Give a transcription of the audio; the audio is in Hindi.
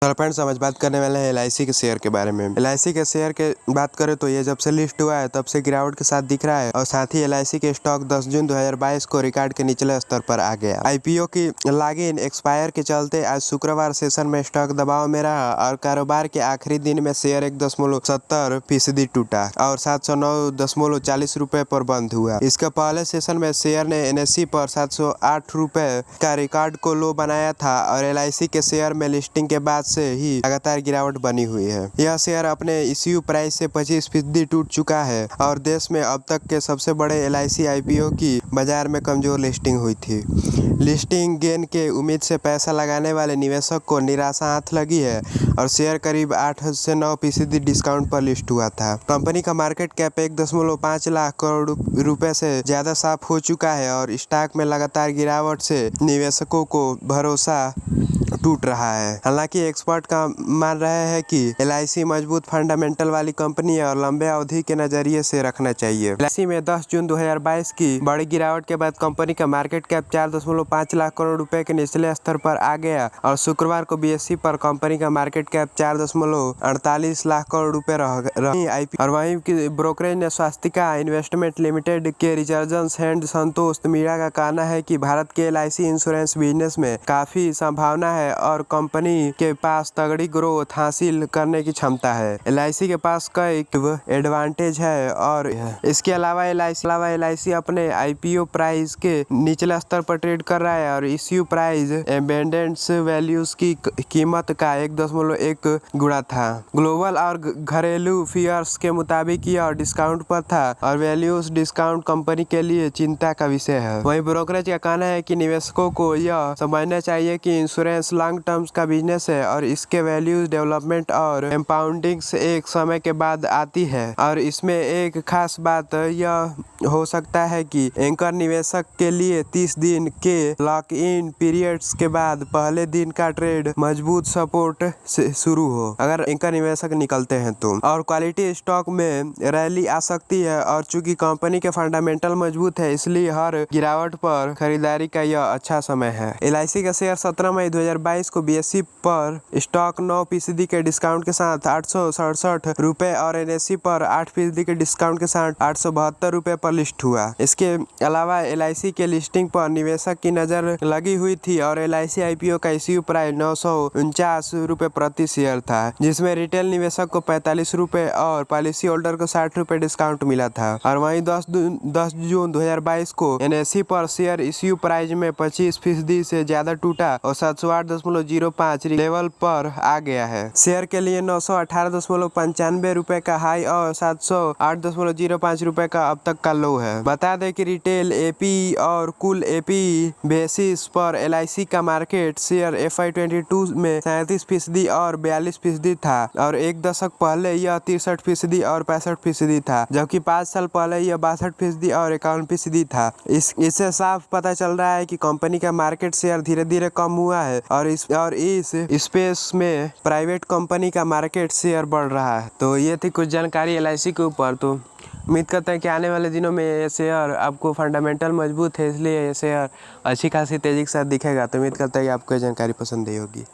हेलो फ्रेंड्स, आज बात करने वाले हैं LIC के शेयर के बारे में। LIC के शेयर के बात करें तो ये जब से लिस्ट हुआ है तब से गिरावट के साथ दिख रहा है और साथ ही LIC के स्टॉक 10 जून 2022 को रिकॉर्ड के निचले स्तर पर आ गया। IPO की लॉगिन एक्सपायर के चलते आज शुक्रवार सेशन में स्टॉक दबाव में रहा और कारोबार के आखिरी दिन में शेयर 1.70% टूटा और 709.40 रुपए पर बंद हुआ। इसके पहले सेशन में शेयर ने NSE पर 708 रुपए का रिकॉर्ड को लो बनाया था और LIC के शेयर में लिस्टिंग के बाद से ही लगातार गिरावट बनी हुई है। यह शेयर अपने इश्यू प्राइस से 25% टूट चुका है और देश में अब तक के सबसे बड़े LIC IPO की बाजार में कमजोर लिस्टिंग हुई थी। लिस्टिंग गेन के उम्मीद से पैसा लगाने वाले निवेशक को निराशा हाथ लगी है और शेयर करीब 8 से 9% डिस्काउंट पर लिस्ट हुआ था। कंपनी का मार्केट कैप 1.5 लाख करोड़ रुपए से ज्यादा साफ हो चुका है और स्टॉक में लगातार गिरावट से निवेशकों को भरोसा टूट रहा है। हालांकि एक्सपर्ट का मान रहे हैं कि LIC मजबूत फंडामेंटल वाली कंपनी है और लंबे अवधि के नजरिए से रखना चाहिए। LIC में 10 जून 2022 की बड़ी गिरावट के बाद कंपनी का मार्केट कैप 4.5 लाख करोड़ रुपए के निचले स्तर पर आ गया और शुक्रवार को BSE पर कंपनी का मार्केट कैप 4.48 लाख करोड़ रुपए रही। और वहीं की ब्रोकरेज ने स्वास्तिका इन्वेस्टमेंट लिमिटेड के रिचर्डसन एंड संतोष मीणा का कहना है कि भारत के LIC इंश्योरेंस बिजनेस में काफी संभावना है और कंपनी के पास तगड़ी ग्रोथ हासिल करने की क्षमता है। LIC के पास कई एडवांटेज है और इसके अलावा LIC अपने IPO प्राइस के निचले स्तर पर ट्रेड कर रहा है और इश्यू प्राइस एबेंडेंस वैल्यूज की कीमत का 1.1 गुणा था। ग्लोबल और घरेलू फियर्स के मुताबिक यह डिस्काउंट पर था और वैल्यूज डिस्काउंट कंपनी के लिए चिंता का विषय है। वहीं ब्रोकरेज का कहना है कि निवेशकों को यह समझना चाहिए कि इंश्योरेंस लॉन्ग टर्म्स का बिजनेस है और इसके वैल्यूज डेवलपमेंट और एम्पाउंडिंग एक समय के बाद आती है और इसमें एक खास बात यह हो सकता है कि एंकर निवेशक के लिए 30 दिन के लॉक इन पीरियड्स के बाद पहले दिन का ट्रेड मजबूत सपोर्ट से शुरू हो अगर एंकर निवेशक निकलते हैं तो। और क्वालिटी स्टॉक में रैली आ सकती है और चूंकि कंपनी के फंडामेंटल मजबूत है इसलिए हर गिरावट पर खरीदारी का यह अच्छा समय है। LIC का शेयर 17 मई 2022 को BSE पर स्टॉक 9% के डिस्काउंट के साथ 867 रुपए और NSE पर 8% के डिस्काउंट के साथ 872 रुपए पर लिस्ट हुआ। इसके अलावा LIC के लिस्टिंग पर निवेशक की नजर लगी हुई थी और LIC IPO का इश्यू प्राइस 949 रुपए प्रति शेयर था, जिसमें रिटेल निवेशक को 45 रुपए और पॉलिसी होल्डर को 60 रुपए डिस्काउंट मिला था। और वहीं 10 जून 2022 को NSE पर शेयर इश्यू प्राइस में 25% से ज्यादा टूटा और 708.05 लेवल पर आ गया है। शेयर के लिए 918.95 रुपए का हाई और 708.05 रुपए का अब तक का लो है। बता दें कि रिटेल AP और कुल AP बेसिस पर LIC का मार्केट शेयर FY 22 में 37% और 42% था और एक दशक पहले यह 63% और 65% था, जबकि 5 साल पहले यह 62% और 51% था। इससे साफ पता चल रहा है कि कंपनी का मार्केट शेयर धीरे धीरे कम हुआ है और इस स्पेस में प्राइवेट कंपनी का मार्केट शेयर बढ़ रहा है। तो ये थी कुछ जानकारी LIC के ऊपर। तो उम्मीद करते हैं कि आने वाले दिनों में ये शेयर आपको फंडामेंटल मजबूत है इसलिए ये शेयर अच्छी खासी तेजी के साथ दिखेगा। तो उम्मीद करते हैं कि आपको ये जानकारी पसंद आई होगी।